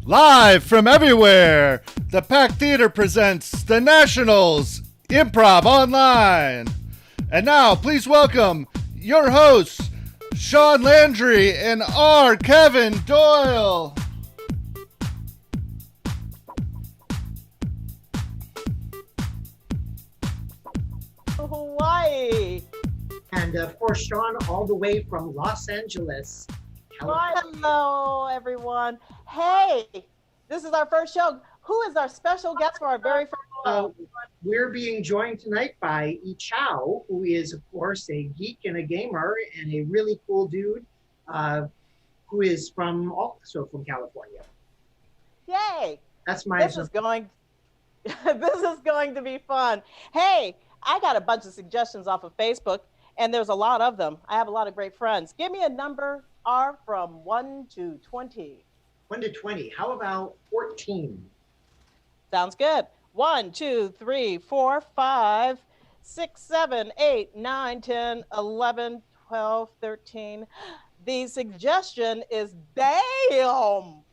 Live from everywhere, the Pack Theater presents The Nationals Improv Online. And now, please welcome your hosts, Shaun, Landry, and R. Kevin Doyle. Hawaii. And of course, Shaun, all the way from Los Angeles, California. Hello, everyone. Hey, this is our first show. Who is our special guest for our very first show? We're being joined tonight by Yichao, who is, of course, a geek and a gamer and a really cool dude who is also from California. Yay! That's my This is going to be fun. Hey, I got a bunch of suggestions off of Facebook, and there's a lot of them. I have a lot of great friends. Give me a number, R, from 1 to 20. 1 to 20. How about 14? Sounds good. 1, 2, 3, 4, 5, 6, 7, 8, 9, 10, 11, 12, 13. The suggestion is damn.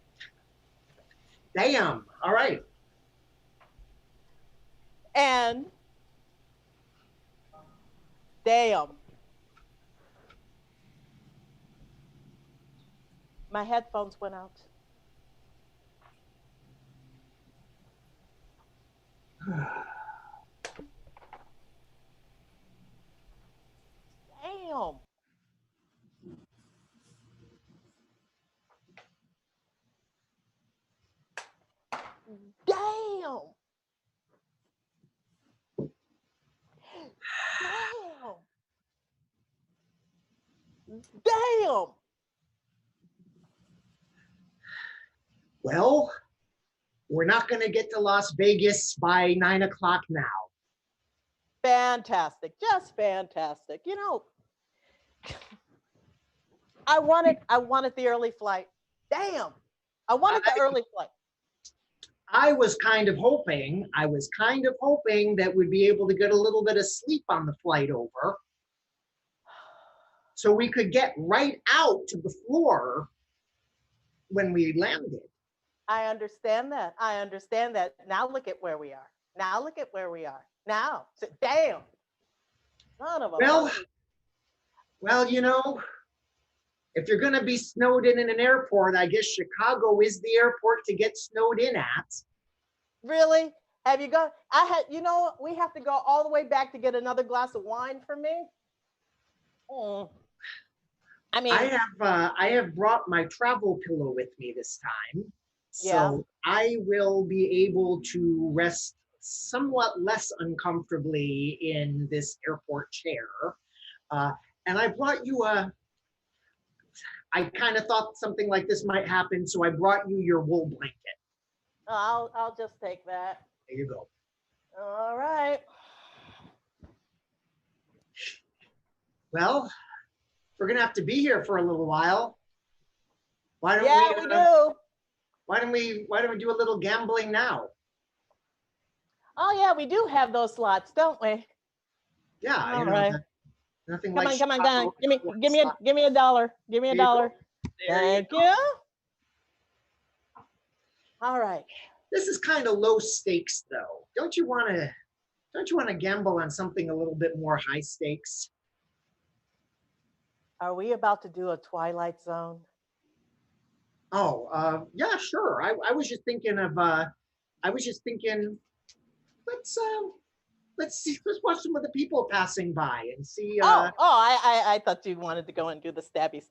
Damn. All right. And damn. My headphones went out. Damn. Damn. Damn. Well, we're not going to get to Las Vegas by 9 o'clock now. Fantastic. Just fantastic. You know, I wanted the early flight. Damn. I wanted the early flight. I was kind of hoping that we'd be able to get a little bit of sleep on the flight over so we could get right out to the floor when we landed. I understand that. Now look at where we are. Now, damn. Son of a Well, you know, if you're going to be snowed in an airport, I guess Chicago is the airport to get snowed in at. Really? Have you gone? We have to go all the way back to get another glass of wine for me. I mean, I have brought my travel pillow with me this time, so I will be able to rest somewhat less uncomfortably in this airport chair. And I brought you I kind of thought something like this might happen, so I brought you your wool blanket. I'll just take that. There you go. All right. Well, we're gonna have to be here for a little while. Why don't we do. Why don't we do a little gambling now? Oh yeah, we do have those slots, don't we? Yeah. All right. Nothing come like. Come on. Give me a dollar. Give me a dollar. Thank you. All right. This is kind of low stakes, though. Don't you want to gamble on something a little bit more high stakes? Are we about to do a Twilight Zone? Oh, yeah, sure. I was just thinking let's watch some of the people passing by and see. I thought you wanted to go and do the stabby.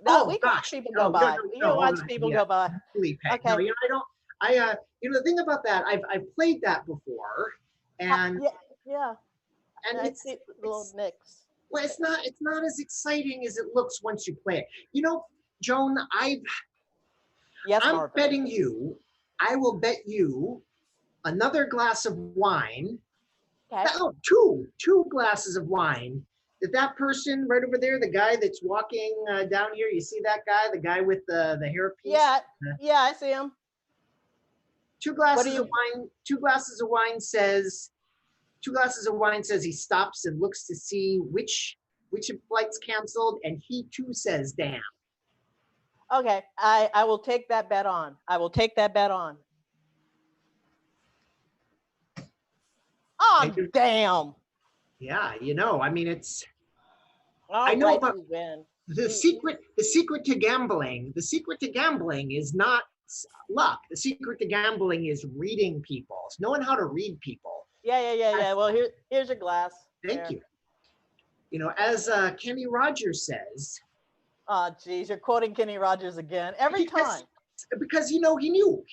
No, we can watch people go by. We can watch people go by. Okay. No, the thing about that, I've played that before, and yeah. And it's a little mix. Well, it's not as exciting as it looks once you play it. You know, Joan, I'm betting you. I will bet you another glass of wine. Okay. No, two glasses of wine. That person right over there, the guy that's walking down here, you see that guy, the guy with the hairpiece? Yeah, I see him. 2 glasses of wine. 2 glasses of wine says he stops and looks to see which flight's canceled, and he too says damn. Okay, I will take that bet on. I will take that bet on. Oh, damn. Yeah, I mean, I All know right, about you win. the secret. The secret to gambling. The secret to gambling is not luck. The secret to gambling is reading people. It's knowing how to read people. Yeah. Well, here's your glass. Thank There. you. As Kenny Rogers says. Oh, geez, you're quoting Kenny Rogers again every time. Because he knew.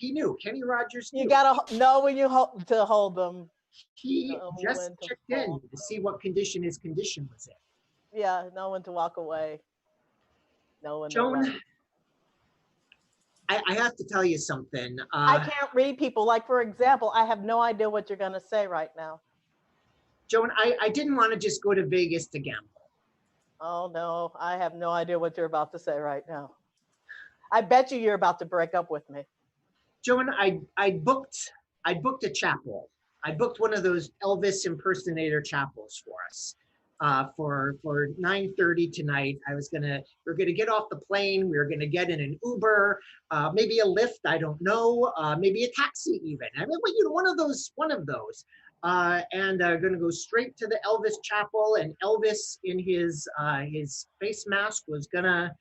Kenny Rogers knew. You gotta know when you to hold them. He just checked in to see what condition his condition was in. Yeah, know when to walk away. Know when to Joan, run. I have to tell you something. I can't read people. Like, for example, I have no idea what you're gonna say right now. Joan, I didn't want to just go to Vegas to gamble. Oh no, I have no idea what you're about to say right now. I bet you're about to break up with me. Joan, I booked a chapel. I booked one of those Elvis impersonator chapels for us. For 9:30 tonight. We're gonna get off the plane. We were gonna get in an Uber, maybe a Lyft. I don't know, maybe a taxi even. I mean, one of those. And gonna go straight to the Elvis chapel. And Elvis, in his face mask, was gonna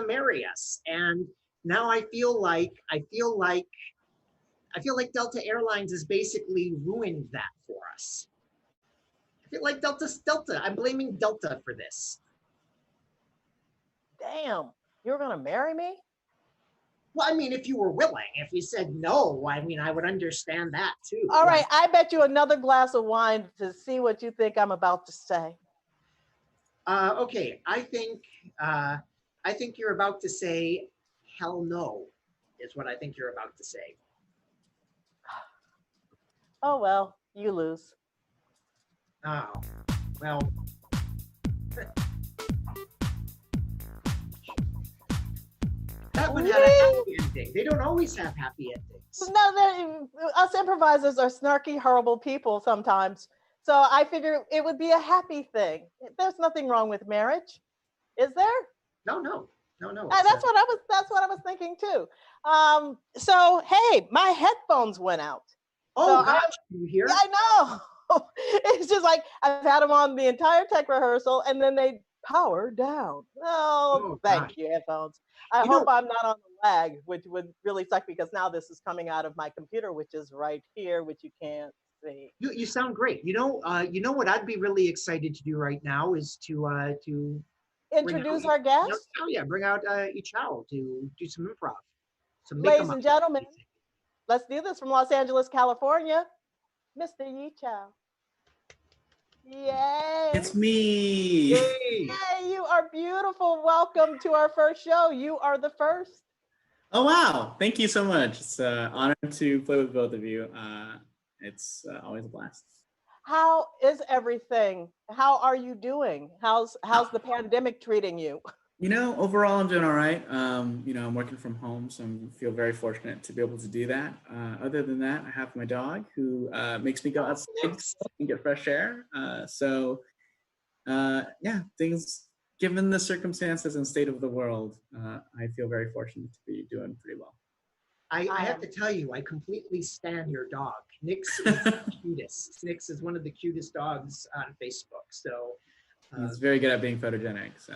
marry us. And now I feel like Delta Airlines has basically ruined that for us. I feel like Delta. I'm blaming Delta for this. Damn, you're gonna marry me? Well, I mean, if you were willing. If you said no, I mean, I would understand that too. All right, I bet you another glass of wine to see what you think I'm about to say. Okay, I think you're about to say, "Hell no," is what I think you're about to say. Oh well, you lose. Oh, well. That one had a happy ending. They don't always have happy endings. No, us improvisers are snarky, horrible people sometimes. So I figure it would be a happy thing. There's nothing wrong with marriage, is there? No. That's what I was thinking too. So hey, my headphones went out. Oh gosh, you hear? Yeah, I know. It's just like I've had them on the entire tech rehearsal, and then they power down. Oh, thank you, headphones. I hope I'm not on the lag, which would really suck because now this is coming out of my computer, which is right here, which you can't see. You sound great. You know what I'd be really excited to do right now is to introduce our guest. Oh yeah, bring out Yichao to do some improv. Ladies and gentlemen, let's do this from Los Angeles, California, Mr. Yichao. Yay! It's me. Yay! Hey, you are beautiful. Welcome to our first show. You are the first. Oh wow! Thank you so much. It's an honor to play with both of you. It's always a blast. How is everything? How are you doing? How's the pandemic treating you? Overall, I'm doing all right. I'm working from home, so I feel very fortunate to be able to do that. Other than that, I have my dog who makes me go outside and get fresh air. Things, given the circumstances and state of the world, I feel very fortunate to be doing pretty well. I have to tell you, I completely stan your dog. Nix is the cutest. Nix is one of the cutest dogs on Facebook. So he's very good at being photogenic. So.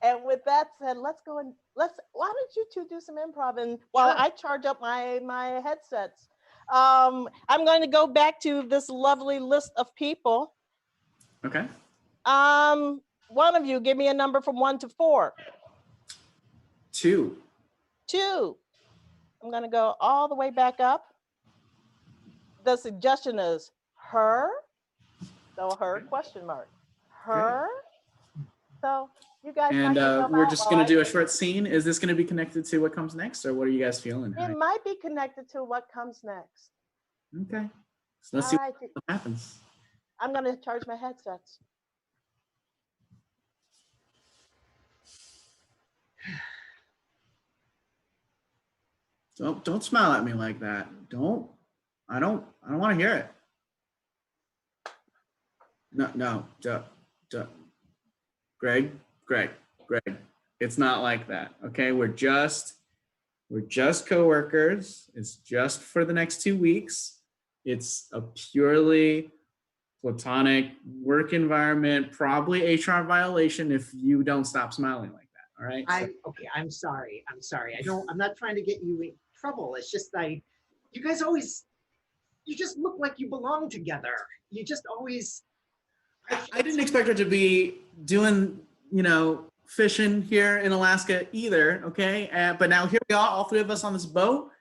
And with that said, why don't you two do some improv and while I charge up my headsets. I'm going to go back to this lovely list of people. Okay. One of you give me a number from 1 to 4. 2. 2. I'm going to go all the way back up. The suggestion is her. So her question mark. Her. So you guys. And we're just going to do a short scene. Is this going to be connected to what comes next, or what are you guys feeling? It might be connected to what comes next. Okay. So let's see what happens. I'm going to charge my headsets. Don't smile at me like that. I don't want to hear it. No. Greg. It's not like that. Okay, we're just coworkers. It's just for the next 2 weeks. It's a purely platonic work environment, probably HR violation if you don't stop smiling like that. All right. Okay, I'm sorry. I'm not trying to get you in trouble. It's just you guys always, you just look like you belong together. You just always. I didn't expect her to be doing, fishing here in Alaska either. Okay. But now here we are, all three of us on this boat.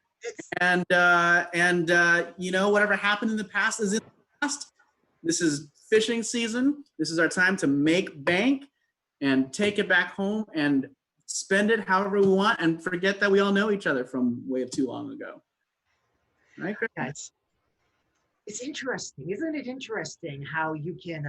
And whatever happened in the past is in the past. This is fishing season. This is our time to make bank and take it back home and spend it however we want and forget that we all know each other from way too long ago. Right, Greg? Yeah, it's interesting, isn't it interesting how you can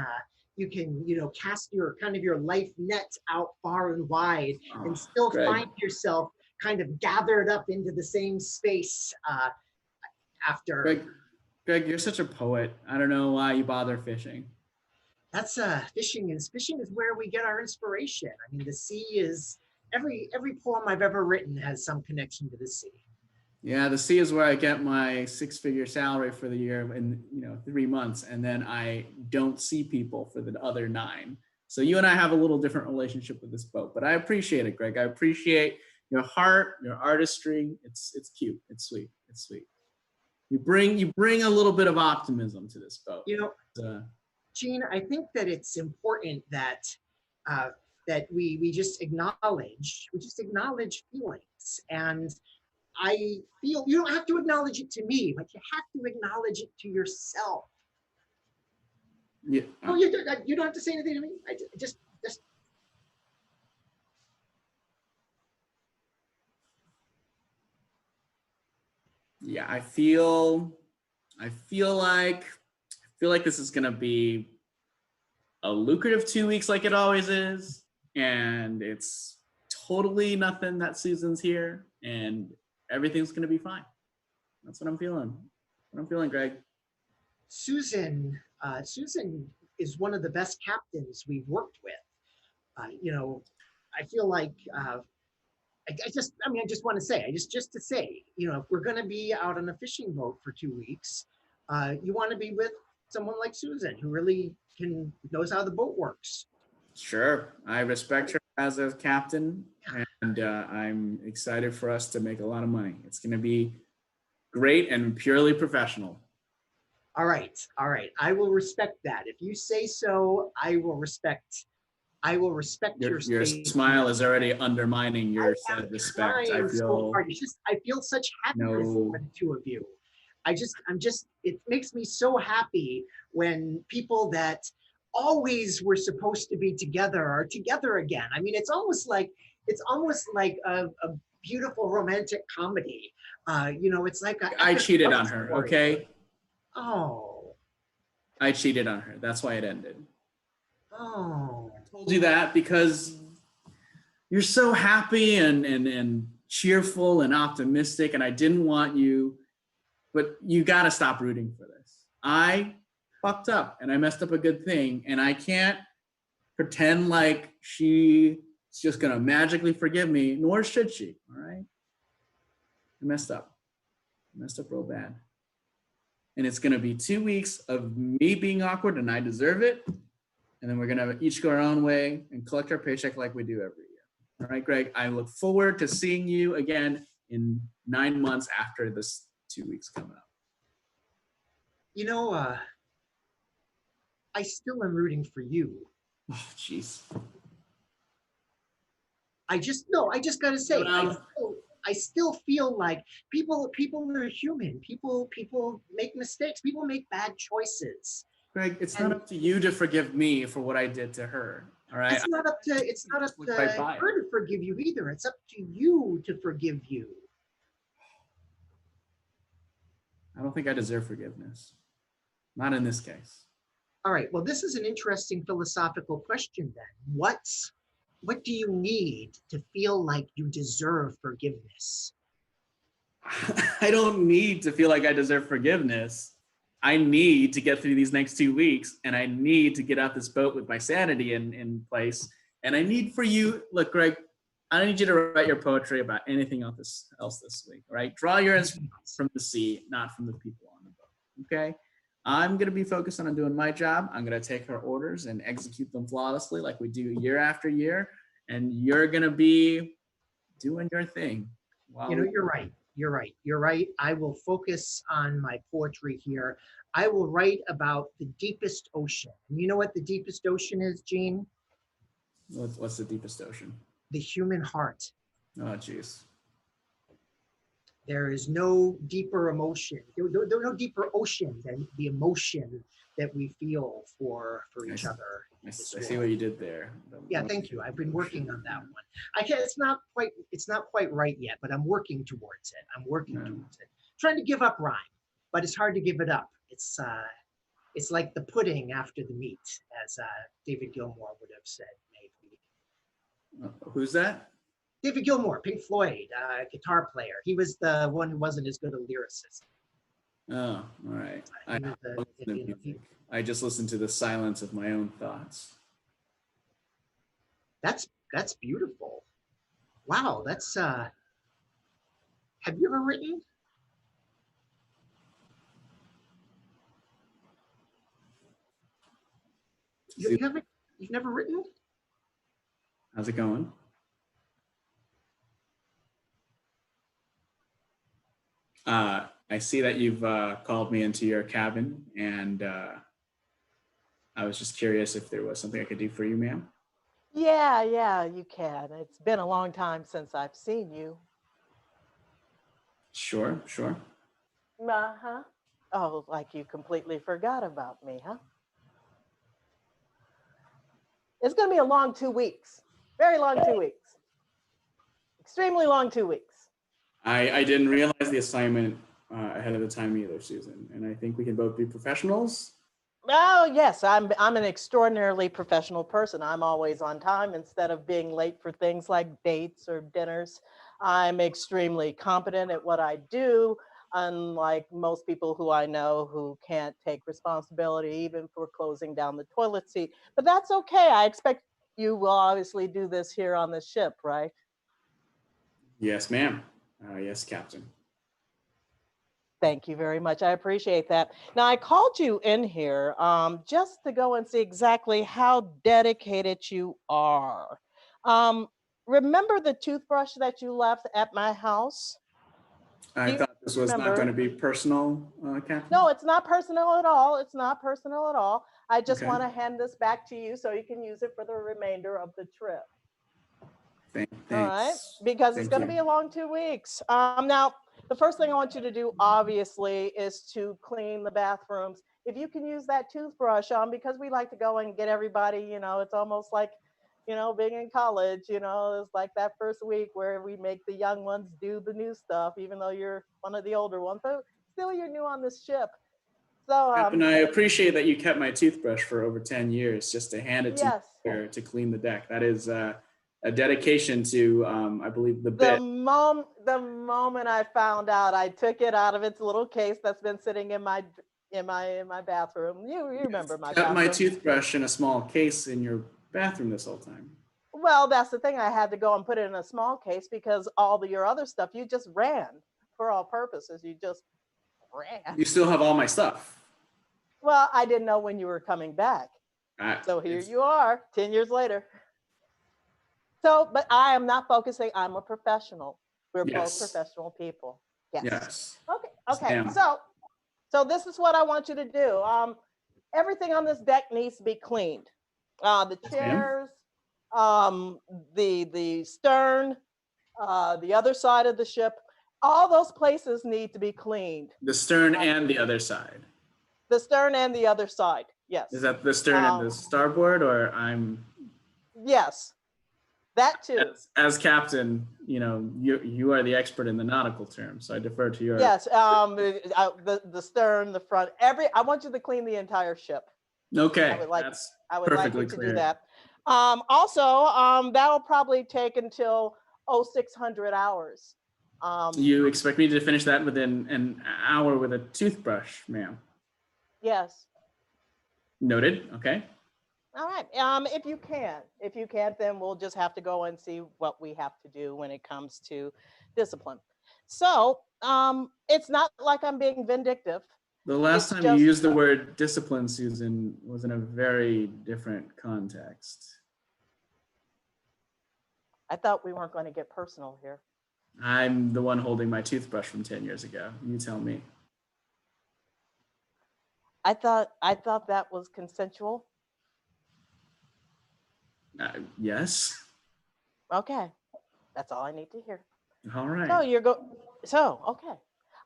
cast your kind of your life net out far and wide and still Greg. find yourself kind of gathered up into the same space after. Greg, you're such a poet. I don't know why you bother fishing. That's fishing is where we get our inspiration. I mean, the sea is every poem I've ever written has some connection to the sea. Yeah, the sea is where I get my 6-figure salary for the year in 3 months, and then I don't see people for the other 9. So you and I have a little different relationship with this boat, but I appreciate it, Greg. I appreciate your heart, your artistry. It's cute. It's sweet. It's sweet. You bring a little bit of optimism to this boat. Gene, I think that it's important that we just acknowledge feelings. And I feel you don't have to acknowledge it to me, but you have to acknowledge it to yourself. Yeah. Oh, you don't have to say anything to me. I just. Yeah, I feel like this is gonna be a lucrative 2 weeks like it always is, and it's totally nothing that Susan's here, and everything's gonna be fine. That's what I'm feeling. Greg. Susan is one of the best captains we've worked with. I feel like I just want to say, just to say, if we're going to be out on a fishing boat for 2 weeks, you want to be with someone like Susan who really knows how the boat works. Sure, I respect her as a captain, and I'm excited for us to make a lot of money. It's going to be great and purely professional. All right. I will respect that. If you say so, I will respect your smile is already undermining your self-respect. I feel such happiness for the two of you. It makes me so happy when people that always were supposed to be together are together again. I mean, it's almost like a beautiful romantic comedy. It's like I cheated on her, okay? Oh. I cheated on her. That's why it ended. Oh. I told you that because you're so happy and cheerful and optimistic, and I didn't want you, but you got to stop rooting for this. I fucked up and I messed up a good thing, and I can't pretend like she's just going to magically forgive me, nor should she, all right? I messed up real bad. And it's going to be 2 weeks of me being awkward, and I deserve it. And then we're going to each go our own way and collect our paycheck like we do every year. All right, Greg, I look forward to seeing you again in 9 months after this 2 weeks coming up. I still am rooting for you. Oh, jeez. I just got to say, I still feel like people are human. People make mistakes. People make bad choices. Greg, it's not up to you to forgive me for what I did to her. All right. It's not up to her to forgive you either. It's up to you to forgive you. I don't think I deserve forgiveness. Not in this case. All right. Well, this is an interesting philosophical question then. What do you need to feel like you deserve forgiveness? I don't need to feel like I deserve forgiveness. I need to get through these next 2 weeks, and I need to get out this boat with my sanity in place. And I need for you, look, Greg, I need you to write your poetry about anything else this week, all right? Draw your inspiration from the sea, not from the people on the boat, okay? I'm going to be focused on doing my job. I'm going to take her orders and execute them flawlessly like we do year after year. And you're going to be doing your thing. You're right. You're right. You're right. I will focus on my poetry here. I will write about the deepest ocean. And you know what the deepest ocean is, Gene? What's the deepest ocean? The human heart. Oh, geez. There is no deeper emotion. There's no deeper ocean than the emotion that we feel for each other. I see what you did there. Yeah, thank you. I've been working on that one. I can't. It's not quite right yet, but I'm working towards it. Trying to give up rhyme, but it's hard to give it up. It's like the pudding after the meat, as David Gilmour would have said, maybe. Who's that? David Gilmour, Pink Floyd, guitar player. He was the one who wasn't as good a lyricist. Oh, all right. I just listened to the silence of my own thoughts. That's beautiful. Wow, that's have you ever written? You've never written? How's it going? I see that you've called me into your cabin, and I was just curious if there was something I could do for you, ma'am. Yeah, you can. It's been a long time since I've seen you. Sure. Uh-huh. Oh, like you completely forgot about me, huh? It's going to be a long 2 weeks. Very long 2 weeks. Extremely long 2 weeks. I didn't realize the assignment ahead of the time either, Susan, and I think we can both be professionals. Oh, yes, I'm an extraordinarily professional person. I'm always on time instead of being late for things like dates or dinners. I'm extremely competent at what I do, unlike most people who I know who can't take responsibility even for closing down the toilet seat. But that's okay. I expect you will obviously do this here on the ship, right? Yes, ma'am. Yes, Captain. Thank you very much. I appreciate that. Now, I called you in here just to go and see exactly how dedicated you are. Remember the toothbrush that you left at my house? I thought this was not going to be personal, Captain. No, it's not personal at all. It's not personal at all. I just Okay. want to hand this back to you so you can use it for the remainder of the trip. Thanks. All right, because it's going to be a long 2 weeks. Now, the first thing I want you to do, obviously, is to clean the bathrooms. If you can use that toothbrush, because we like to go and get everybody, it's almost like, being in college, it's like that first week where we make the young ones do the new stuff, even though you're one of the older ones, but still you're new on this ship. So, and I appreciate that you kept my toothbrush for over 10 years just to hand it to me to clean the deck. That is a dedication to, I believe, the bit. The moment I found out, I took it out of its little case that's been sitting in my bathroom. You remember my bathroom. My toothbrush in a small case in your bathroom this whole time. Well, that's the thing. I had to go and put it in a small case because all your other stuff, you just ran for all purposes. You just ran. You still have all my stuff. Well, I didn't know when you were coming back. So here you are, 10 years later. So, but I am not focusing. I'm a professional. We're both professional people. Yes. Okay. So this is what I want you to do. Everything on this deck needs to be cleaned. The chairs, the stern, the other side of the ship. All those places need to be cleaned. The stern and the other side. The stern and the other side. Yes. Is that the stern and the starboard, or I'm? Yes. That too. As captain, you are the expert in the nautical terms, so I defer to your. Yes, the stern, the front, I want you to clean the entire ship. Okay, I would like you to clear. do that. Also, that'll probably take until 600 hours. You expect me to finish that within an hour with a toothbrush, ma'am? Yes. Noted. Okay. All right. If you can, if you can't, then we'll just have to go and see what we have to do when it comes to discipline. So, it's not like I'm being vindictive. The last It's time you just, used the word discipline, Susan, was in a very different context. I thought we weren't going to get personal here. I'm the one holding my toothbrush from 10 years ago. You tell me. I thought that was consensual. Yes. Okay. That's all I need to hear. All right. So okay.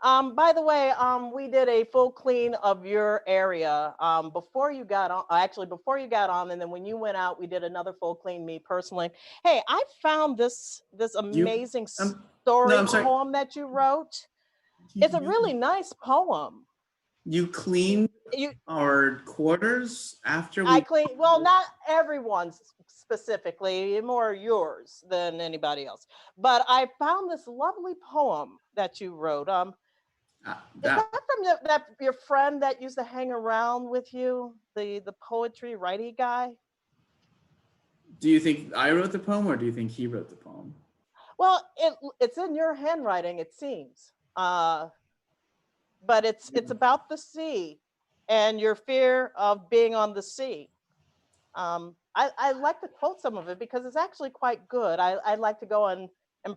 By the way, we did a full clean of your area before you got on. Actually, before you got on, and then when you went out, we did another full clean. Me personally, hey, I found this You, amazing no, story I'm sorry. poem that you wrote. It's a really nice poem. You cleaned You, our quarters after I we. clean. Well, not everyone's specifically, more yours than anybody else. But I found this lovely poem that you wrote. Is That, that from that your friend that used to hang around with you, the poetry righty guy? do you think I wrote the poem or do you think he wrote the poem? Well, it's in your handwriting, it seems. But it's about the sea and your fear of being on the sea. I like to quote some of it because it's actually quite good. I'd like to go and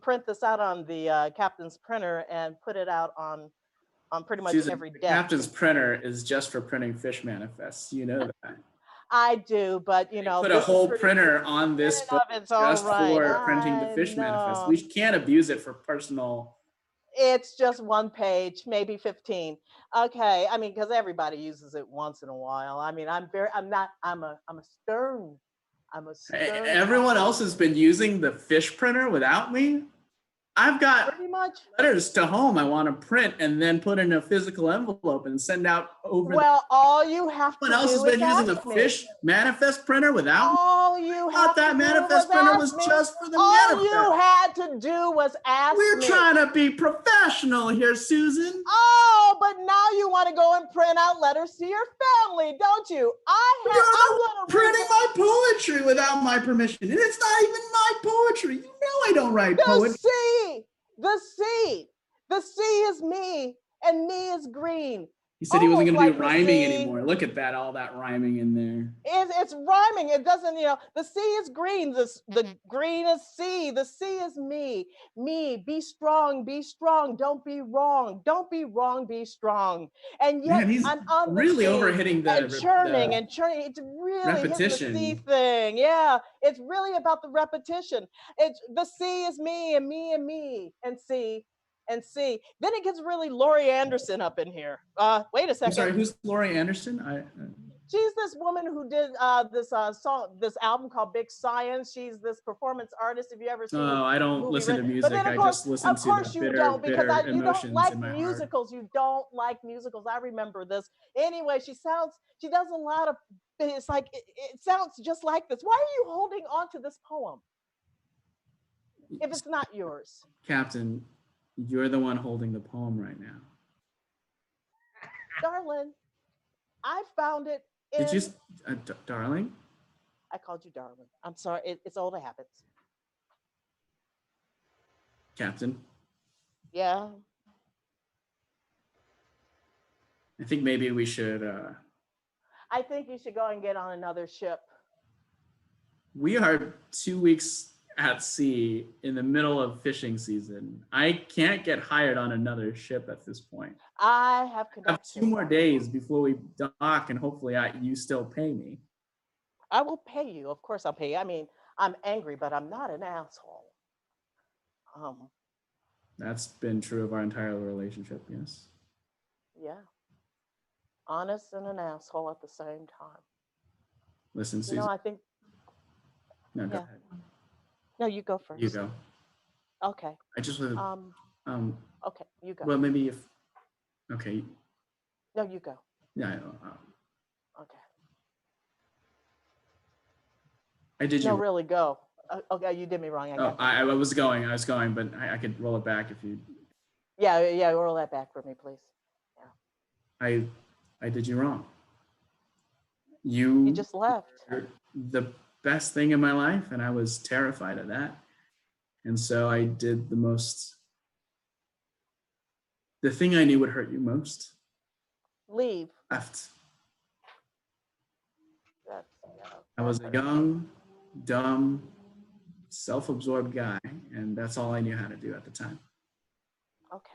print this out on the captain's printer and put it out on pretty much Susan, every the desk. captain's printer is just for printing fish manifests. You know that. I do, but you know, Put a whole printer on this book it's all just right. for printing the fish manifest. We can't abuse it for personal. It's just one page, maybe 15. Okay, I mean, because everybody uses it once in a while. I mean, I'm a stern. I'm a stern. Everyone else has been using the fish printer without me. I've got Pretty much letters to home I want to print and then put in a physical envelope and send out over. Well, all you have to Someone else do has been is using the ask me. Fish manifest printer without me. All you I have thought that to manifest do printer was was ask me. just for the All manifest. you had to do was ask We're me. trying to be professional here, Susan. Oh, but now you want to go and print out letters to your family, don't you? I'm gonna printing my poetry without my permission. And it's not even my poetry. You know I don't write poetry. The sea is me, and me is green. He said he wasn't going to Almost do like the rhyming sea. anymore. Look at that, all that rhyming in there. It's rhyming. It doesn't, the sea is green. The green is sea. The sea is me. Me, be strong, be strong. Don't be wrong. Don't be wrong, be strong. And yet Man, he's I'm on really the sea overhitting and churning the and churning. It's really repetition. hitting the sea thing. Yeah, it's really about the repetition. It's the sea is me and me and me and sea. And see, then it gets really Laurie Anderson up in here. Wait a second. I'm sorry, who's Laurie Anderson? She's this woman who did this song, this album called Big Science. She's this performance artist. If you ever seen, I don't listen to music. I just listen to the bitter, bitter you don't emotions like in my musicals. heart. You don't like musicals. I remember this. Anyway, she does a lot of. It's like it sounds just like this. Why are you holding on to this poem if it's not yours, Captain? You're the one holding the poem right now. darling? I found it. Did you, darling? I called you darling. I'm sorry. It's old habits. Captain? Yeah. I think maybe we should. I think you should go and get on another ship. We are 2 weeks at sea in the middle of fishing season. I can't get hired on another ship at this point. I have 2 more days before we dock, and hopefully you still pay me. I will pay you. Of course I'll pay you. I mean, I'm angry, but I'm not an asshole. That's been true of our entire relationship, yes. Yeah. Honest and an asshole at the same time. Listen, Susan. I think. No, go ahead. No, you go first. You go. Okay. I just would. Okay, you go. Well, maybe if. Okay. No, you go. Yeah. Okay. I did you. No, really go. Okay, you did me wrong. I was going, but I could roll it back if you. Yeah, roll that back for me, please. Yeah. I did you wrong. You just left. were the best thing in my life, and I was terrified of that. And so I did the thing I knew would hurt you most. Leave. Left. That's, I was a young, dumb, self-absorbed guy, and that's all I knew how to do at the time. Okay.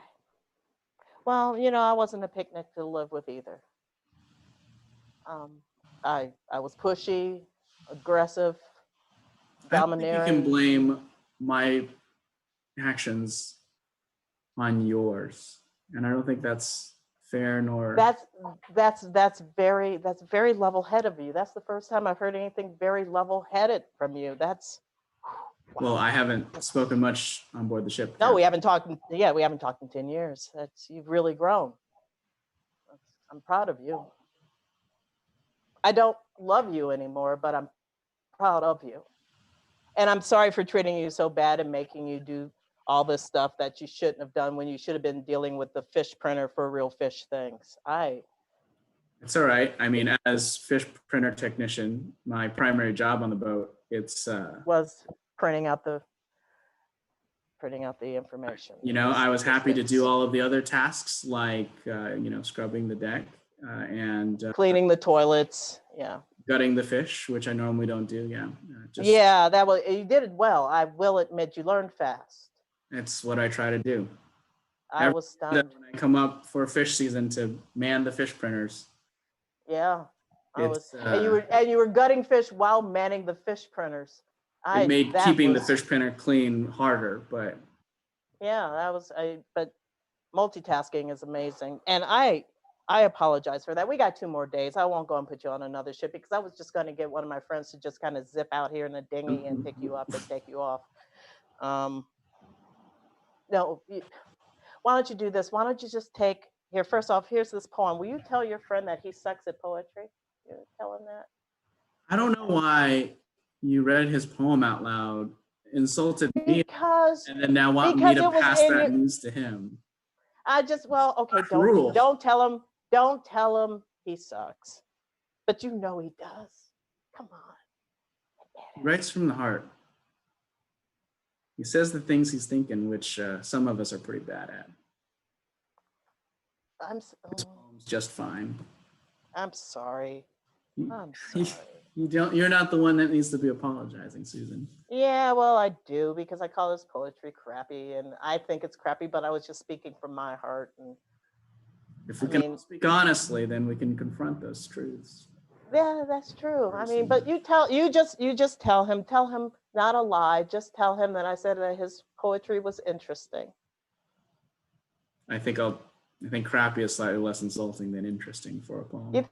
Well, I wasn't a picnic to live with either. I was pushy, aggressive, I don't think you can domineering. blame my actions on yours, and I don't think that's fair nor. That's very level-headed of you. That's the first time I've heard anything very level-headed from you. That's Well, I haven't spoken much on board the ship. no, we haven't talked. Yeah, we haven't talked in 10 years. You've really grown. I'm proud of you. I don't love you anymore, but I'm proud of you. And I'm sorry for treating you so bad and making you do all this stuff that you shouldn't have done when you should have been dealing with the fish printer for real fish things. It's all right. I mean, as fish printer technician, my primary job on the boat, was printing out the information. I was happy to do all of the other tasks like, scrubbing the deck and cleaning the toilets. Yeah. Gutting the fish, which I normally don't do. Yeah. You did it well. I will admit you learned fast. It's what I try to do. I was stunned. When I come up for fish season to man the fish printers. Yeah. And you were gutting fish while manning the fish printers. It made keeping the fish printer clean harder, but yeah, but multitasking is amazing. And I apologize for that. We got 2 more days. I won't go and put you on another ship because I was just going to get one of my friends to just kind of zip out here in a dinghy and pick you up and take you off. No, why don't you do this? Why don't you just here, first off, here's this poem. Will you tell your friend that he sucks at poetry? You tell him that? I don't know why you read his poem out loud, insulted me, and then now want me to pass that news to him. Okay, don't tell him he sucks. But you know he does. Come on. He writes from the heart. He says the things he's thinking, which some of us are pretty bad at. His poem's just fine. I'm sorry. You're not the one that needs to be apologizing, Susan. Yeah, well, I do, because I call his poetry crappy, and I think it's crappy, but I was just speaking from my heart. And if we can speak honestly, then we can confront those truths. Yeah, that's true. I mean, but you just tell him not a lie. Just tell him that I said that his poetry was interesting. I think crappy is slightly less insulting than interesting for a poem. You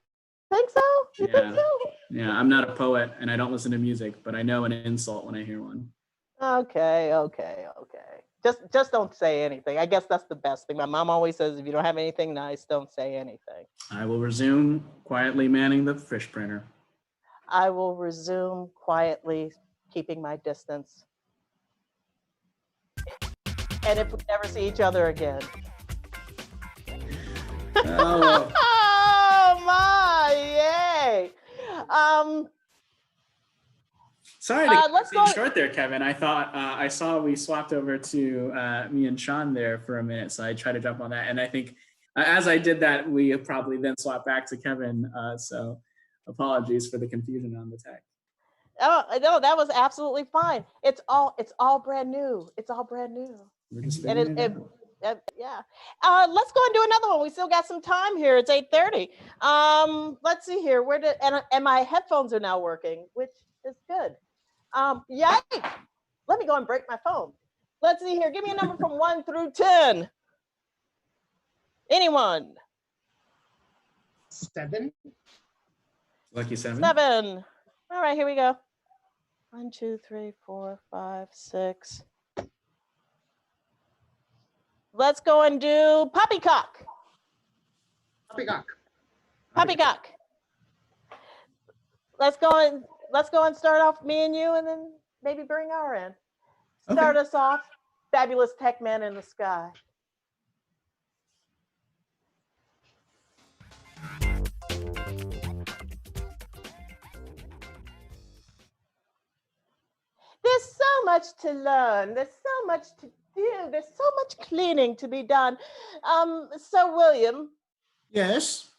think so? You think so? Yeah, I'm not a poet and I don't listen to music, but I know an insult when I hear one. Okay. Just don't say anything. I guess that's the best thing. My mom always says, if you don't have anything nice, don't say anything. I will resume quietly manning the fish printer. I will resume quietly keeping my distance. And if we never see each other again. Oh. Oh my, yay. Sorry to cut you short there, Kevin. I thought I saw we swapped over to me and Shaun there for a minute, so I tried to jump on that. And I think as I did that, we probably then swapped back to Kevin. So apologies for the confusion on the tech. Oh no, that was absolutely fine. It's all brand new. It's all brand new. We're just yeah. Let's go and do another one. We still got some time here. It's 8:30. Let's see here. And my headphones are now working, which is good. Yikes! Let me go and break my phone. Let's see here. Give me a number from 1 through 10. Anyone? 7. Lucky 7. 7. All right, here we go. 1, 2, 3, 4, 5, 6. Let's go and do poppycock. Poppycock. Let's go and start off me and you, and then maybe bring our in. Start us off, fabulous tech man in the sky. There's so much to learn. There's so much to do. There's so much cleaning to be done. Sir William, Yes.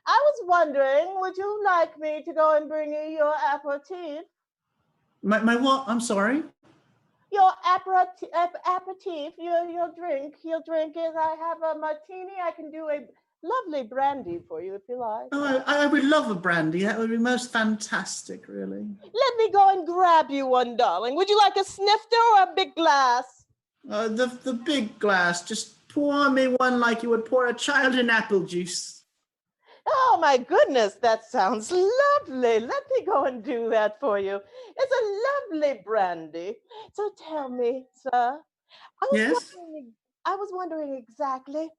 I was wondering, would you like me to go and bring you your aperitif? My what? I'm sorry. Your aperitif, your drink. Your drink is, I have a martini. I can do a lovely brandy for you if you like. Oh, I would love a brandy. That would be most fantastic, really. Let me go and grab you one, darling. Would you like a snifter or a big glass? The big glass. Just pour me one like you would pour a child in apple juice. Oh my goodness, that sounds lovely. Let me go and do that for you. It's a lovely brandy. So tell me, sir, Yes. I was wondering exactly,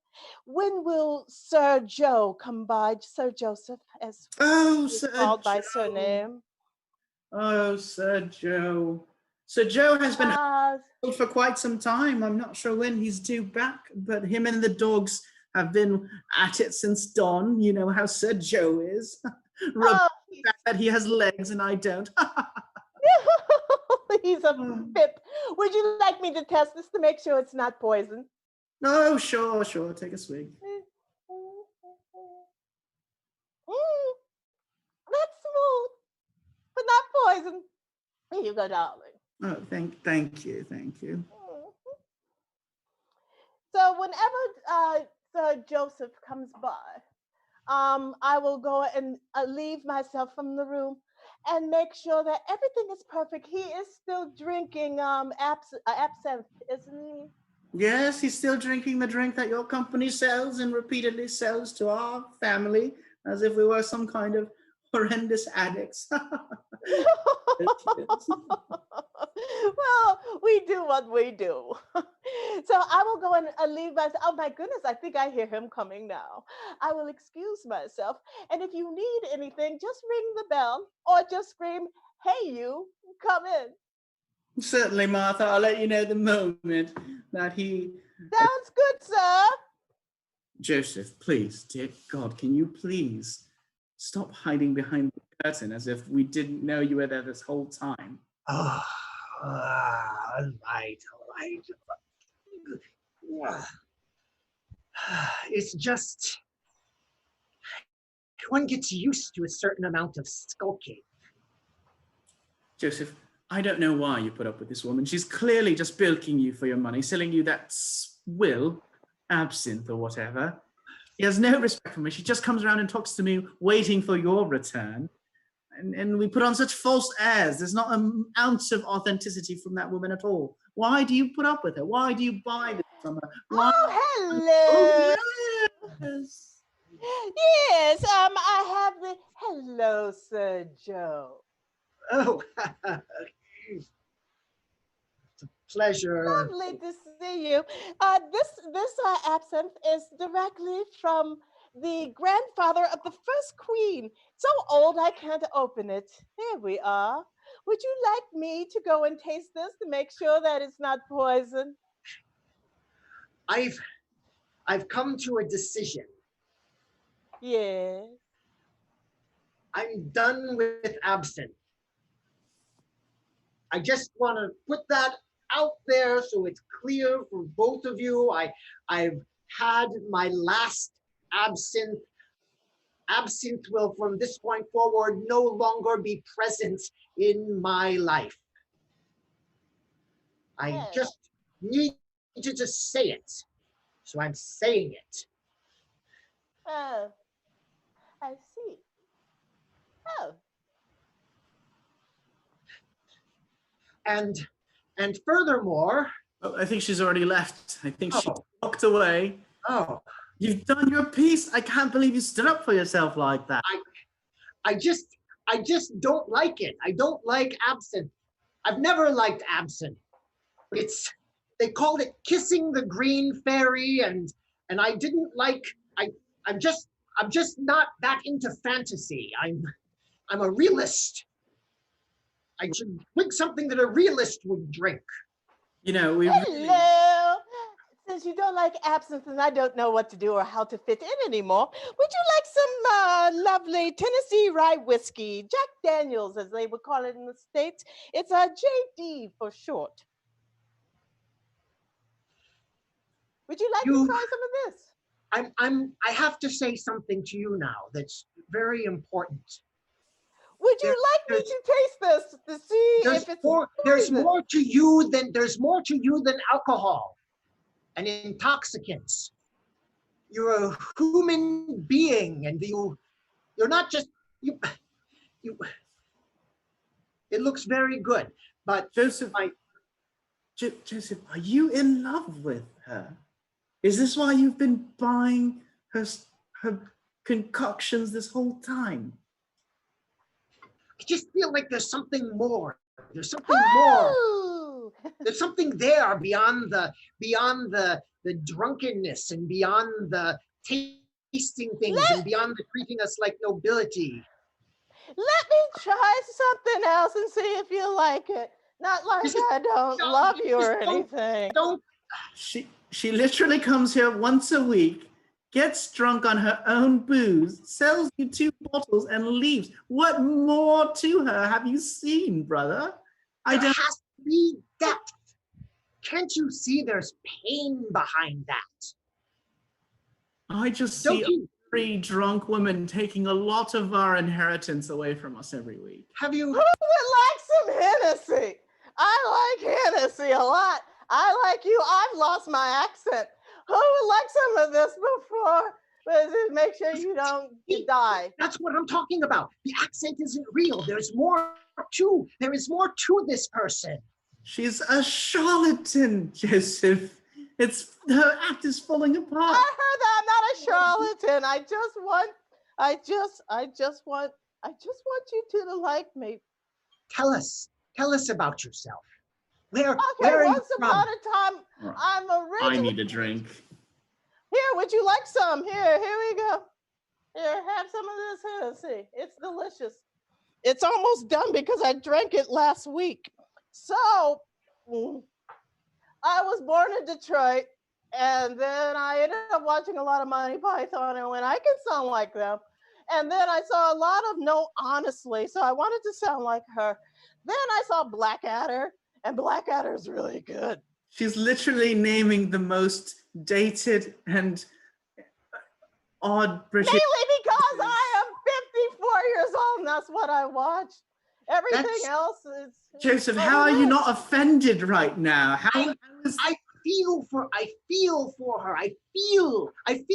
when will Sir Joe come by? Sir Joseph, as Oh, he's Sir called by Joe. surname. Oh, Sir Joe. Sir Joe has been Ah, out for quite some time. I'm not sure when he's due back, but him and the dogs have been at it since dawn. You know how Sir Joe is. Rub oh, that he has legs and I don't. he's a pip. Would you like me to test this to make sure it's not poison? No, sure. Take a swig. That's smooth, but not poison. Here you go, darling. Oh, thank you. So whenever Sir Joseph comes by, I will go and leave myself from the room and make sure that everything is perfect. He is still drinking absinthe, isn't he? Yes, he's still drinking the drink that your company sells and repeatedly sells to our family as if we were some kind of horrendous addicts. Well, we do what we do. So I will go and leave myself. Oh my goodness, I think I hear him coming now. I will excuse myself. And if you need anything, just ring the bell or just scream, "Hey, you, come in." Certainly, Martha. I'll let you know the moment that he... Sounds good, sir. Joseph, please, dear God, can you please stop hiding behind the curtain as if we didn't know you were there this whole time? Oh, all right. It's just, one gets used to a certain amount of skulking. Joseph, I don't know why you put up with this woman. She's clearly just bilking you for your money, selling you that swill, absinthe or whatever. She has no respect for me. She just comes around and talks to me, waiting for your return. And we put on such false airs. There's not an ounce of authenticity from that woman at all. Why do you put up with her? Why do you buy this from her? Why? Oh, hello. Oh, yes. Yes, I have the hello, Sir Joe. Oh, it's a pleasure. Lovely to see you. This absinthe is directly from the grandfather of the first queen. So old I can't open it. Here we are. Would you like me to go and taste this to make sure that it's not poison? I've come to a decision. Yes. I'm done with absinthe. I just want to put that out there so it's clear for both of you. I've had my last absinthe. Absinthe will, from this point forward, no longer be present in my life. I just need to just say it. So I'm saying it. Oh, I see. Oh. And furthermore, Oh, I think she's already left. I think she walked away. oh, You've done your piece. I can't believe you stood up for yourself like that. I just don't like it. I don't like absinthe. I've never liked absinthe. They called it kissing the green fairy, and I didn't like. I'm just not that into fantasy. I'm a realist. I should drink something that a realist would drink. You know, we Hello, since you don't like absinthe and I don't know what to do or how to fit in anymore, would you like some lovely Tennessee rye whiskey, Jack Daniels, as they would call it in the States? It's a JD for short. Would you like to try some of this? I have to say something to you now that's very important. Would you like me to taste this to see if it's there's more to you than alcohol and intoxicants. You're a human being, and you're not just you. It looks very good, but Joseph, Joseph, are you in love with her? Is this why you've been buying her concoctions this whole time? I just feel like there's something more. There's something more. There's something there beyond the drunkenness and beyond the tasting things and beyond the treating us like nobility. Let me try something else and see if you like it. Not like I don't love you or anything. She literally comes here once a week, gets drunk on her own booze, sells you 2 bottles and leaves. What more to her have you seen, brother? There has to be depth. Can't you see there's pain behind that? I just see a very drunk woman taking a lot of our inheritance away from us every week. Have you? Who would like some Hennessy? I like Hennessy a lot. I like you. I've lost my accent. Who would like some of this before? But just make sure you don't die. That's what I'm talking about. The accent isn't real. There is more to this person. She's a charlatan, Joseph. Her act is falling apart. I heard that. I'm not a charlatan. I just want you to like me. Tell us about yourself. Where Once upon a time, I'm originally. I need a drink. Here, would you like some? Here we go. Here, have some of this Hennessy. It's delicious. It's almost done because I drank it last week. So, I was born in Detroit, and then I ended up watching a lot of Monty Python, and when I can sound like them. And then I saw a lot of No Honestly, so I wanted to sound like her. Then I saw Blackadder, and Blackadder is really good. She's literally naming the most dated and odd British. Mainly because I am 54 years old, and that's what I watch. Everything else is. Joseph, how are you not offended right now? I feel for her. I feel for you. I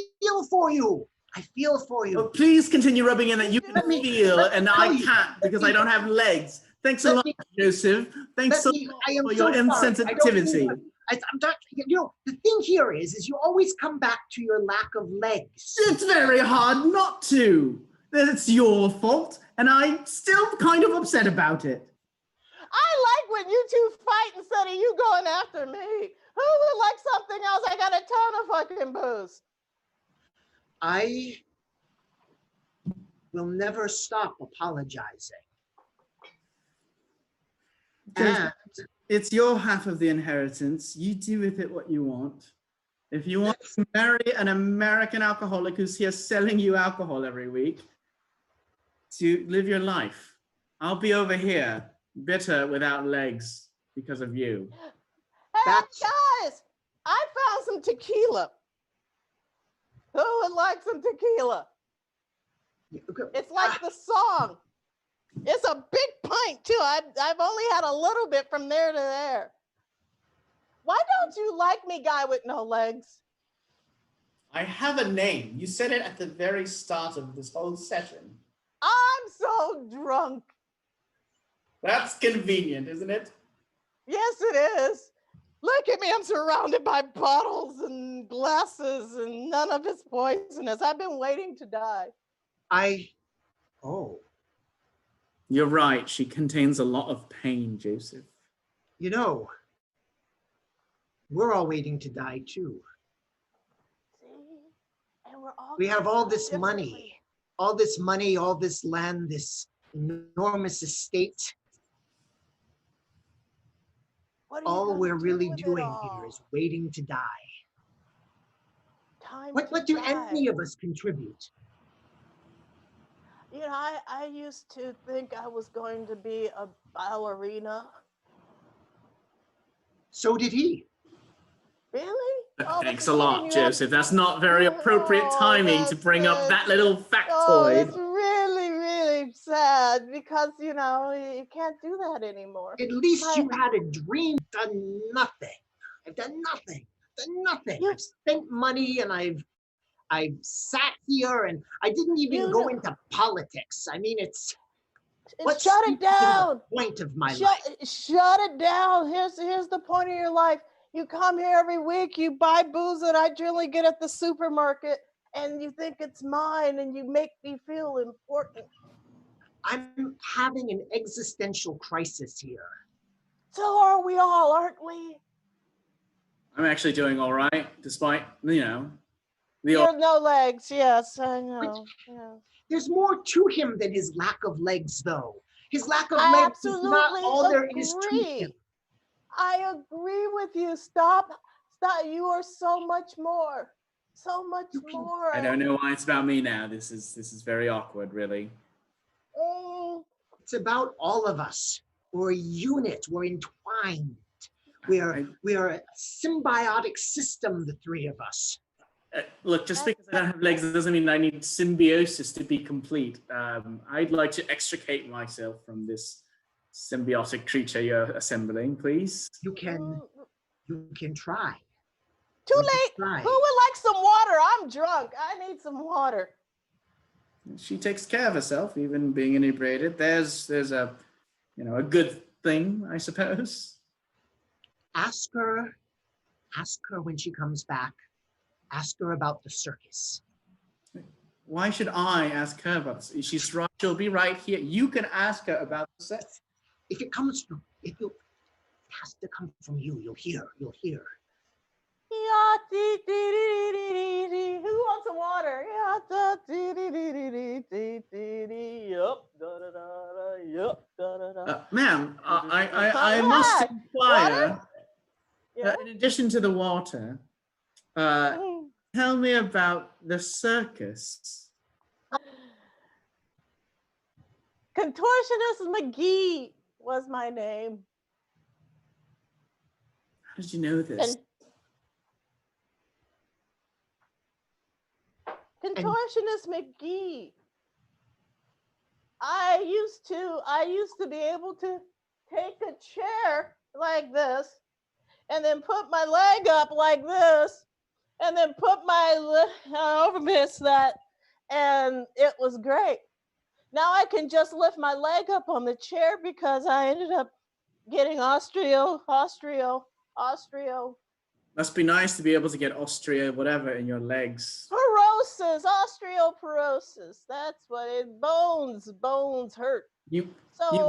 feel for you. Oh, please continue rubbing in that you can feel, and I can't because I don't have legs. Thanks a lot, Joseph. Thanks so much for your insensitivity. I'm not, the thing here is you always come back to your lack of legs. It's very hard not to. It's your fault, and I'm still kind of upset about it. I like when you two fight instead of you going after me. Who would like something else? I got a ton of fucking booze. I will never stop apologizing. And it's your half of the inheritance. You do with it what you want. If you want to marry an American alcoholic who's here selling you alcohol every week to live your life, I'll be over here, bitter without legs because of you. Hey, guys, I found some tequila. Who would like some tequila? It's like the song. It's a big pint too. I've only had a little bit from there to there. Why don't you like me, guy with no legs? I have a name. You said it at the very start of this whole session. I'm so drunk. That's convenient, isn't it? Yes, it is. Look at me. I'm surrounded by bottles and glasses, and none of it's poisonous. I've been waiting to die. You're right. She contains a lot of pain, Joseph. We're all waiting to die too. See? And we have all this money, all this land, this enormous estate. All we're really doing here is waiting to die. What do any of us contribute? You know, I used to think I was going to be a ballerina. So did he. Really? Oh, this Thanks is a making lot, you Joseph. That's not very appropriate Oh, timing to bring up that little Oh, factoid. it's really, really sad because, you know, you can't do that anymore. At least you had a dream. Done nothing. I've done nothing. Done nothing. I've spent money and I've sat here and I didn't even go into politics. I mean, shut it down. The point of my life. Shut it down. Here's the point of your life. You come here every week, you buy booze that I generally get at the supermarket, and you think it's mine, and you make me feel important. I'm having an existential crisis here. So are we all, aren't we? I'm actually doing all right, despite, you know, no legs. Yes, I know. Yes. There's more to him than his lack of legs, though. His lack of legs is not all there is to him. I agree with you. Stop. You are so much more. So much more. I don't know why it's about me now. This is very awkward, really. It's about all of us. We're a unit. We're entwined. We are a symbiotic system, the three of us. Look, just because I don't have legs, it doesn't mean I need symbiosis to be complete. I'd like to extricate myself from this symbiotic creature you're assembling, please. You can try. Too late. Who would like some water? I'm drunk. I need some water. She takes care of herself, even being inebriated. There's a good thing, I suppose. Ask her when she comes back. Ask her about the circus. Why should I ask her about this? She'll be right here. You can ask her about the set. It has to come from you. You'll hear. Who wants some water? Ma'am, I must inquire. In addition to the water, tell me about the circus. Contortionist McGee was my name. How did you know this? Contortionist McGee. I used to be able to take a chair like this and then put my leg up like this and then put my overmiss that, and it was great. Now I can just lift my leg up on the chair because I ended up getting osteo. Must be nice to be able to get whatever in your legs. Osteoporosis. That's what it. Bones hurt. You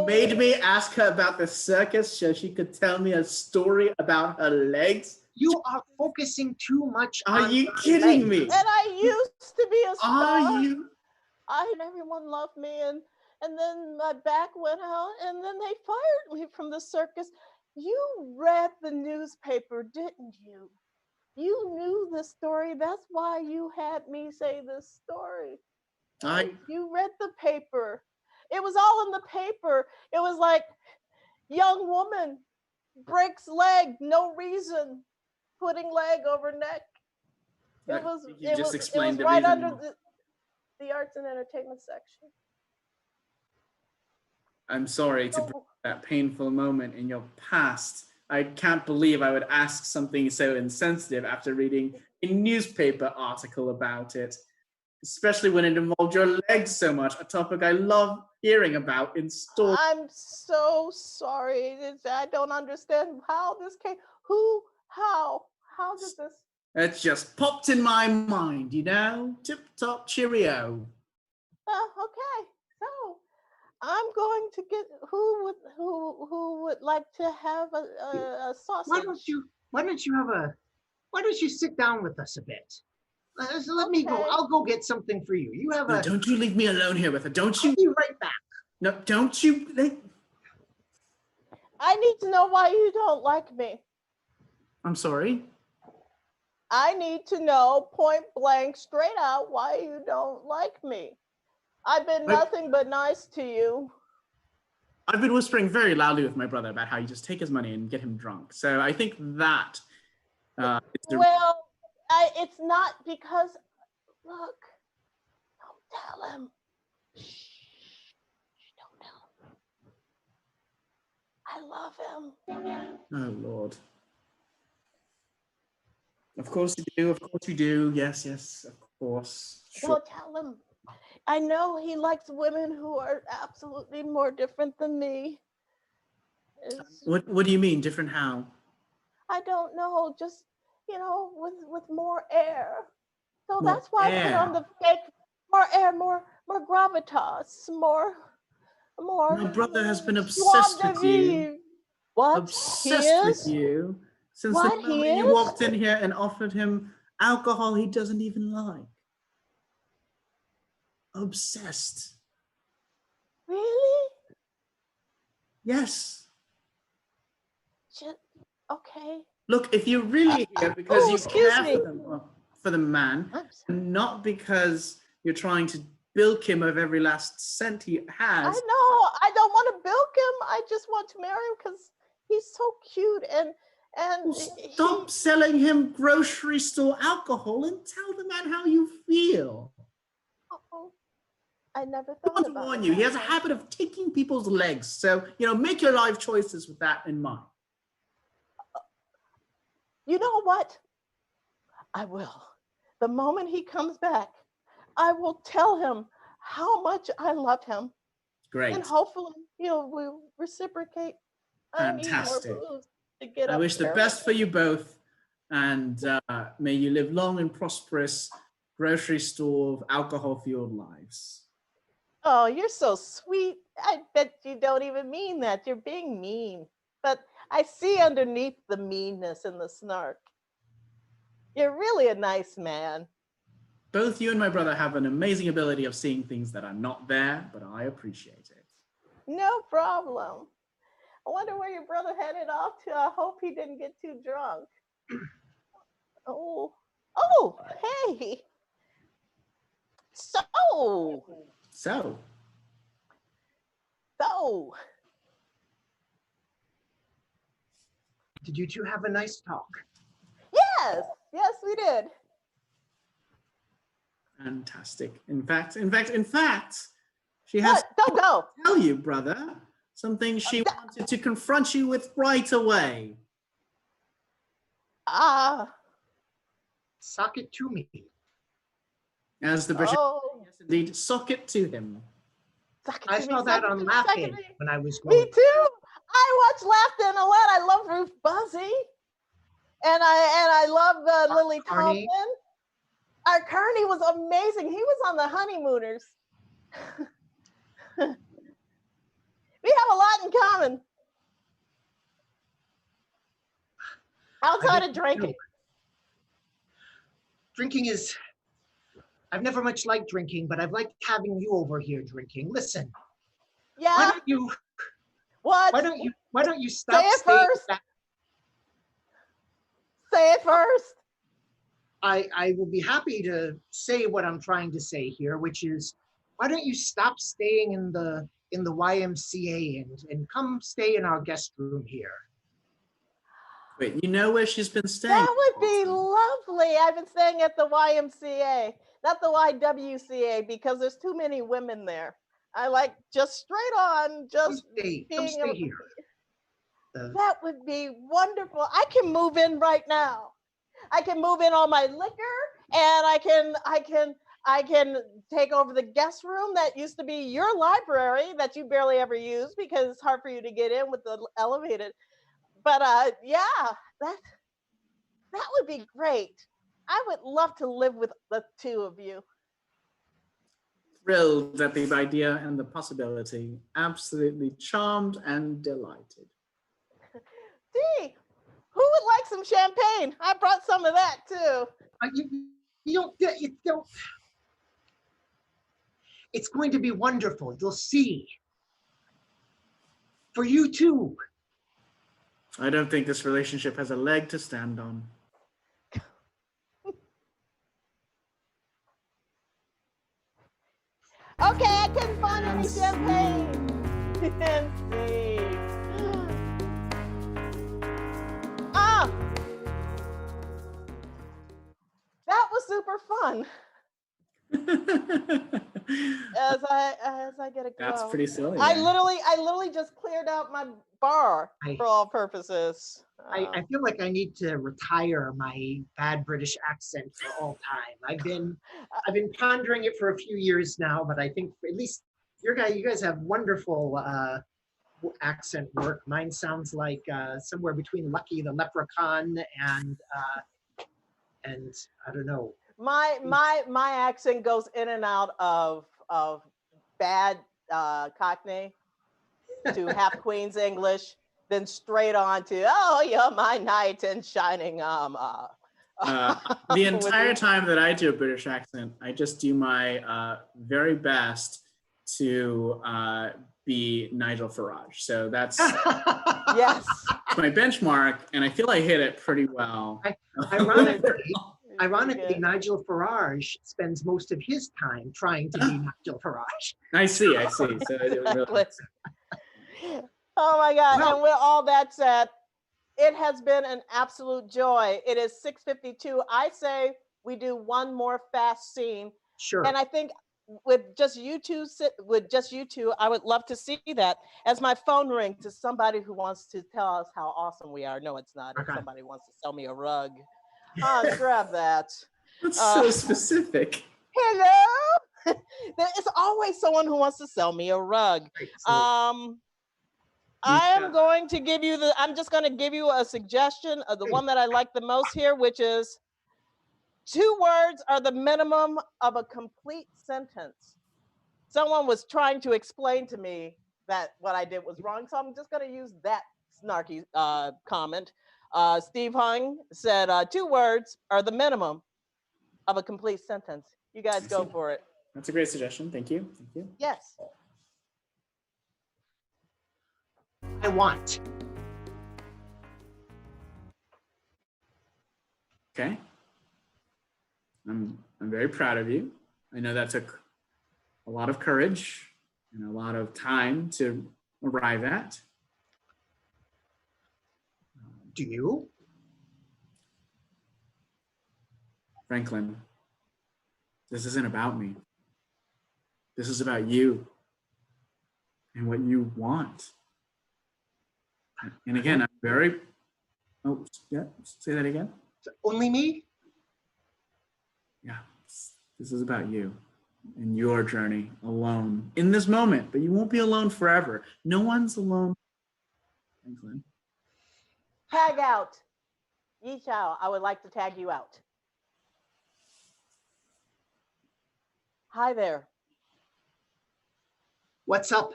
made me ask her about the circus so she could tell me a story about her legs. You are focusing too much on. Are you kidding me? And I used to be a star. Are you? And everyone loved me, and then my back went out, and then they fired me from the circus. You read the newspaper, didn't you? You knew the story. That's why you had me say this story. You read the paper. It was all in the paper. It was like, young woman breaks leg, no reason, putting leg over neck. It was right under the arts and entertainment section. I'm sorry to bring that painful moment in your past. I can't believe I would ask something so insensitive after reading a newspaper article about it, especially when it involved your legs so much, a topic I love hearing about in stories. I'm so sorry. I don't understand how this came. How did this? It just popped in my mind, you know? Tip-top cheerio. Okay, so I'm going to get who would like to have a sausage. Why don't you sit down with us a bit? Let me go. I'll go get something for you. Don't you leave me alone here with her. Don't you? I'll be right back. No, don't you? I need to know why you don't like me. I'm sorry. I need to know point blank, straight out, why you don't like me. I've been nothing but nice to you. I've been whispering very loudly with my brother about how you just take his money and get him drunk. So I think that well, it's not because, look, don't tell him. Shh, don't tell him. I love him. Oh, Lord. Of course you do. Of course you do. Yes, yes, of course. Sure. Don't tell him. I know he likes women who are absolutely more different than me. What do you mean, different how? I don't know, just, with more air. So More that's why I put on the fake, more air, more gravitas, more. My brother has been obsessed with you. What? Obsessed with you since the moment you walked in here and offered him alcohol he doesn't even like. Obsessed. Really? Yes. Okay. Look, if you're really here because you care for the man, and not because you're trying to bilk him of every last cent he has. I know. I don't want to bilk him. I just want to marry him because he's so cute and well, stop selling him grocery store alcohol and tell the man how you feel. Uh-oh. I never thought I want to about warn you, he has a habit of taking people's legs. So, make your life choices with that in mind. You know what? I will. The moment he comes back, I will tell him how much I love him. Great. And hopefully, we'll reciprocate. Fantastic. I wish the best for you both. And may you live long and prosperous grocery store, alcohol-fueled lives. Oh, you're so sweet. I bet you don't even mean that. You're being mean. But I see underneath the meanness and the snark. You're really a nice man. Both you and my brother have an amazing ability of seeing things that are not there, but I appreciate it. No problem. I wonder where your brother headed off to. I hope he didn't get too drunk. Oh, hey. So. Did you two have a nice talk? Yes, we did. Fantastic. In fact, she has to tell you, brother, something she wanted to confront you with right away. Sock it to me. As the British yes, indeed, sock it to him. I saw that on Laughing when I was going. Me too. I watched Laughing a lot. I love Ruth Buzzy, and I love Lily Tomlin. Art Carney was amazing. He was on the Honeymooners. We have a lot in common. Outside of drinking. Drinking is, I've never much liked drinking, but I've liked having you over here drinking. Listen. Yeah. Why don't you stop Say it first. Say it first. I will be happy to say what I'm trying to say here, which is, why don't you stop staying in the YMCA and come stay in our guest room here? Wait, you know where she's been staying? That would be lovely. I've been staying at the YMCA, not the YWCA, because there's too many women there. I like just straight on, just come stay here. That would be wonderful. I can move in right now. I can move in all my liquor, and I can take over the guest room that used to be your library that you barely ever use because it's hard for you to get in with the elevated. But yeah, that would be great. I would love to live with the two of you. Thrilled at the idea and the possibility. Absolutely charmed and delighted. Gee, who would like some champagne? I brought some of that too. You don't. It's going to be wonderful. You'll see. For you too. I don't think this relationship has a leg to stand on. Okay, I couldn't find any champagne. MC. Ah, that was super fun. As I get a glow. That's pretty silly. I there. literally just cleared out my bar for all purposes. I feel like I need to retire my bad British accent for all time. I've been pondering it for a few years now, but I think at least you guys have wonderful accent work. Mine sounds like somewhere between Lucky the Leprechaun and I don't know. My accent goes in and out of bad Cockney to half Queen's English, then straight on to you're my knight in shining armor. The entire time that I do a British accent, I just do my very best to be Nigel Farage. So that's Yes. my benchmark, and I feel I hit it pretty well. Ironically, Nigel Farage spends most of his time trying to be Nigel Farage. I see. So it really, Oh my God. Well, and with all that said, it has been an absolute joy. It is 6:52. I say we do one more fast scene. Sure. And I think with just you two, I would love to see that as my phone rings to somebody who wants to tell us how awesome we are. No, it's not. Okay. If somebody wants to sell me a rug. Grab that. that's so specific. Hello. There is always someone who wants to sell me a rug. Great. So, I'm just going to give you a suggestion of the one that I like the most here, which is 2 words are the minimum of a complete sentence. Someone was trying to explain to me that what I did was wrong, so I'm just going to use that snarky comment. Steve Hung said 2 words are the minimum of a complete sentence. You guys go for it. That's a great suggestion. Thank you. Yes. I want. Okay. I'm very proud of you. I know that took a lot of courage and a lot of time to arrive at. Do you? Franklin, this isn't about me. This is about you and what you want. And again, I'm very, say that again. Only me? Yeah, this is about you and your journey alone in this moment, but you won't be alone forever. No one's alone. Franklin. Tag out. Yichao, I would like to tag you out. Hi there. What's up?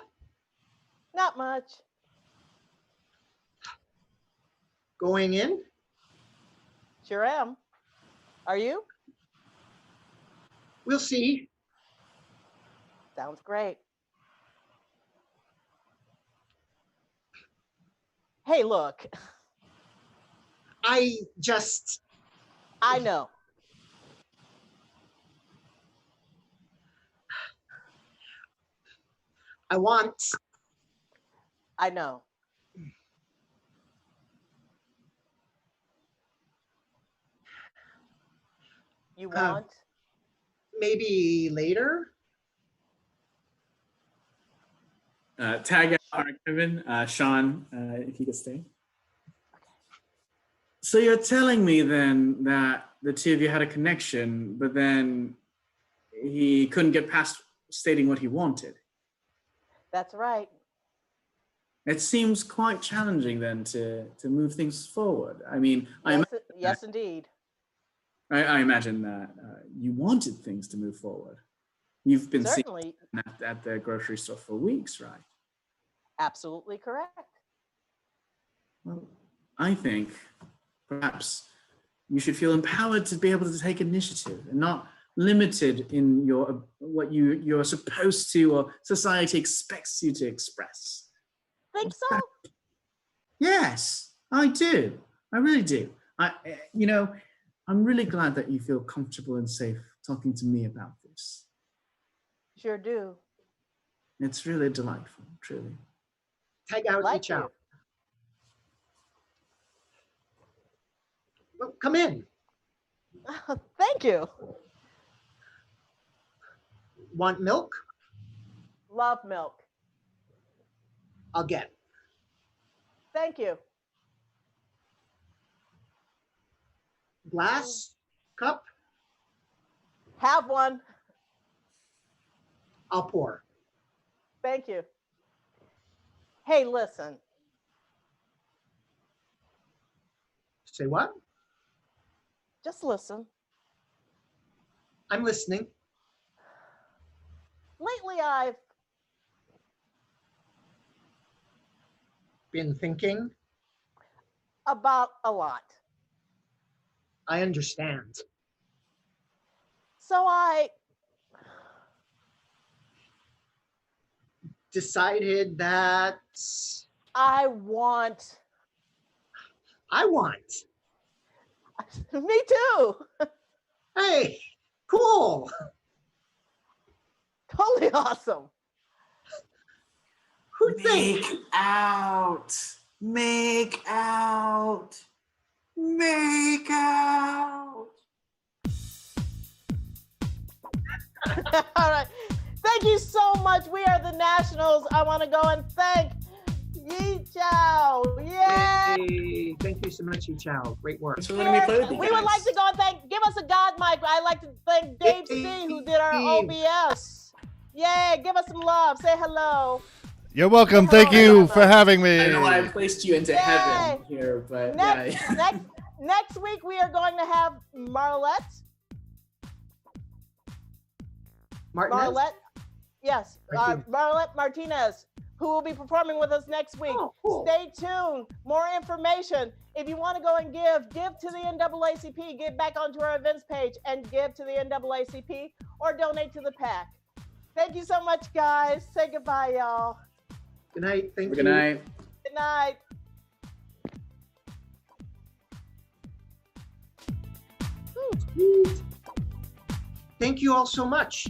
Not much. Going in? Sure am. Are you? We'll see. Sounds great. Hey, look. I know. I want. I know. You want? Maybe later? Tag out Kevin, Shaun, if you could stay. So you're telling me then that the 2 of you had a connection, but then he couldn't get past stating what he wanted. That's right. It seems quite challenging then to move things forward. I mean, Yes, indeed. I imagine that you wanted things to move forward. You've been Certainly. seeing at the grocery store for weeks, right? Absolutely correct. Well, I think perhaps you should feel empowered to be able to take initiative and not limited in what you're supposed to or society expects you to express. Think so? Yes, I do. I really do. I'm really glad that you feel comfortable and safe talking to me about this. Sure do. It's really delightful, truly. Tag out Like Yichao. you. Well, come in. Thank you. Want milk? Love milk. I'll get. Thank you. Glass? Cup? Have one. I'll pour. Thank you. Hey, listen. Say what? Just listen. I'm listening. Lately, I've Been thinking. about a lot. I understand. So I Decided that want. I want. Me too. Hey, cool. Totally awesome. Who'd think? Make out. Make out. Make out. All right. Thank you so much. We are the Nationals. I want to go and thank Yichao. Yeah. Hey, thank you so much, Yichao. Great work. Thanks for letting me play with you We would guys. like to go and give us a God mic. I'd like to thank Dave C, who did our OBS. Yeah, give us some love. Say hello. You're welcome. Hello, Thank you for hello. having me. I know I placed you into heaven here, but Next, yeah. next week, we are going to have Marlette. Martinez? Yes, Martinez. Marlette Martinez, who will be performing with us next week. Oh, cool. Stay tuned. More information. If you want to go and give to the NAACP, get back onto our events page and give to the NAACP or donate to the PAC. Thank you so much, guys. Say goodbye, y'all. Good night. Thank you. Good night. Good night. Thank you all so much.